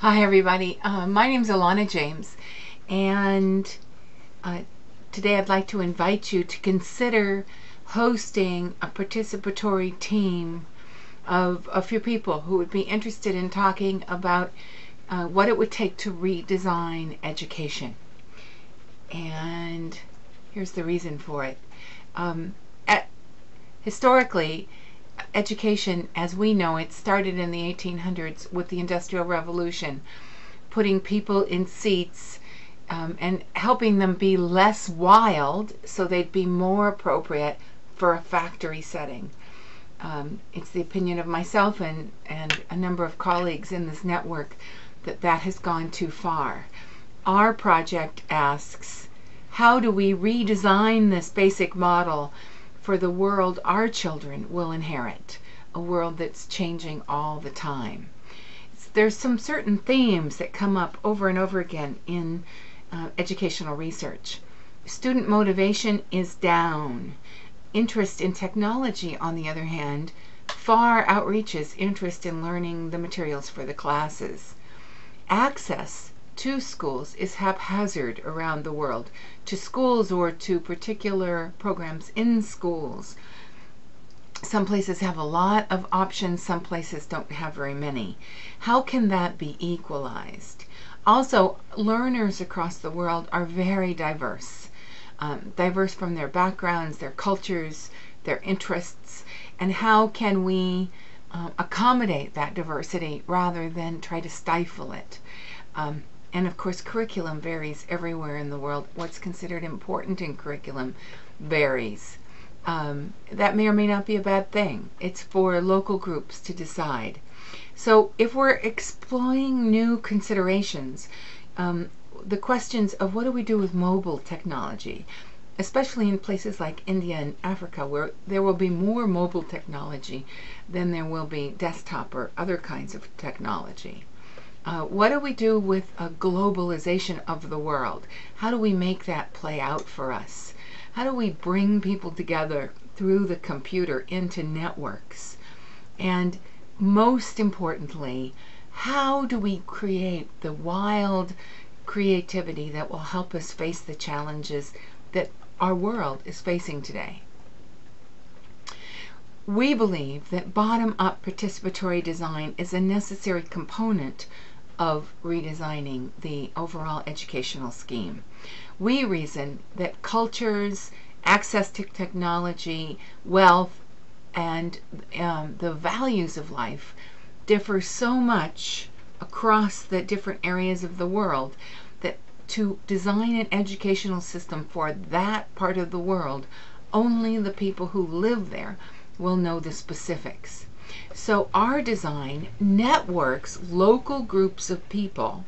Hi everybody, my name is Alana James, and today I'd like to invite you to consider hosting a participatory team of a few people who would be interested in talking about what it would take to redesign education. And here's the reason for it. Historically, education as we know it started in the 1800s with the Industrial Revolution, putting people in seats and helping them be less wild so they'd be more appropriate for a factory setting. It's the opinion of myself and a number of colleagues in this network that has gone too far. Our project asks, how do we redesign this basic model for the world our children will inherit, a world that's changing all the time? There's some certain themes that come up over and over again in educational research. Student motivation is down. Interest in technology, on the other hand, far outreaches interest in learning the materials for the classes. Access to schools is haphazard around the world, to schools or to particular programs in schools. Some places have a lot of options, some places don't have very many. How can that be equalized? Also, learners across the world are very diverse. Diverse from their backgrounds, their cultures, their interests, and how can we accommodate that diversity rather than try to stifle it? And of course, curriculum varies everywhere in the world. What's considered important in curriculum varies. That may or may not be a bad thing. It's for local groups to decide. So if we're exploring new considerations, the questions of what do we do with mobile technology, especially in places like India and Africa, where there will be more mobile technology than there will be desktop or other kinds of technology. What do we do with a globalization of the world? How do we make that play out for us? How do we bring people together through the computer into networks? And most importantly, how do we create the wild creativity that will help us face the challenges that our world is facing today? We believe that bottom-up participatory design is a necessary component of redesigning the overall educational scheme. We reason that cultures, access to technology, wealth, and the values of life differ so much across the different areas of the world that to design an educational system for that part of the world, only the people who live there will know the specifics. So our design networks local groups of people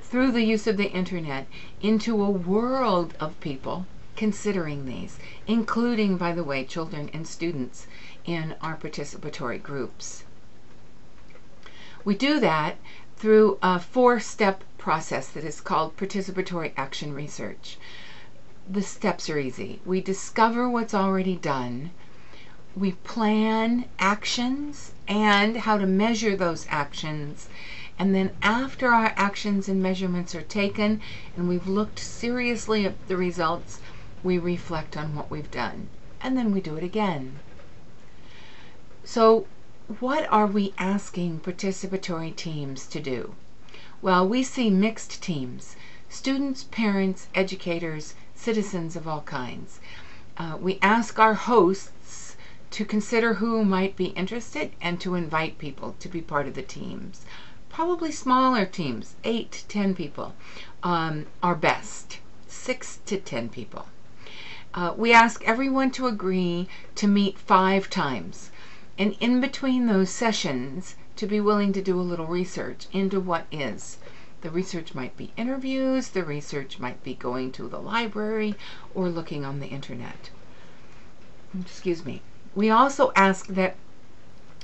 through the use of the internet into a world of people considering these, including, by the way, children and students in our participatory groups. We do that through a 4-step process that is called participatory action research. The steps are easy. We discover what's already done. We plan actions and how to measure those actions. And then after our actions and measurements are taken and we've looked seriously at the results, we reflect on what we've done. And then we do it again. So what are we asking participatory teams to do? Well, we see mixed teams: students, parents, educators, citizens of all kinds. We ask our hosts to consider who might be interested and to invite people to be part of the teams. Probably smaller teams, 8 to 10 people are best, 6 to 10 people. We ask everyone to agree to meet 5 times, and in between those sessions to be willing to do a little research into what is. The research might be interviews, the research might be going to the library or looking on the internet. Excuse me. We also ask that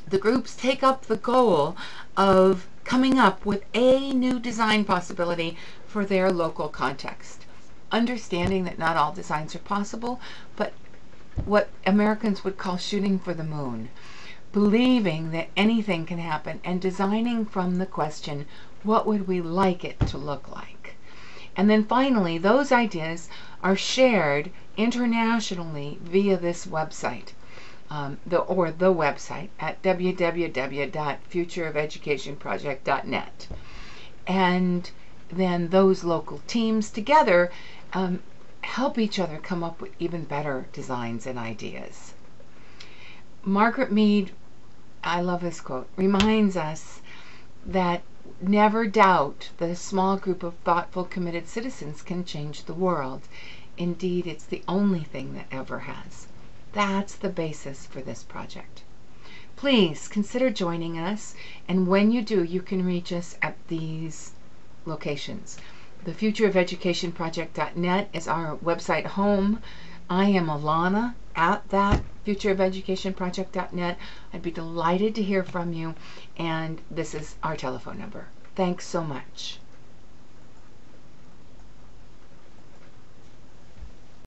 the groups take up the goal of coming up with a new design possibility for their local context, understanding that not all designs are possible, but what Americans would call shooting for the moon. believing that anything can happen, and designing from the question, what would we like it to look like? And then finally, those ideas are shared internationally via this website, the website at www.futureofeducationproject.net. And then those local teams together help each other come up with even better designs and ideas. Margaret Mead, I love this quote, reminds us that never doubt that a small group of thoughtful, committed citizens can change the world. Indeed, it's the only thing that ever has. That's the basis for this project. Please consider joining us, and when you do, you can reach us at these locations. The futureofeducationproject.net is our website home. I am Alana at that futureofeducationproject.net. I'd be delighted to hear from you, and this is our telephone number. Thanks so much.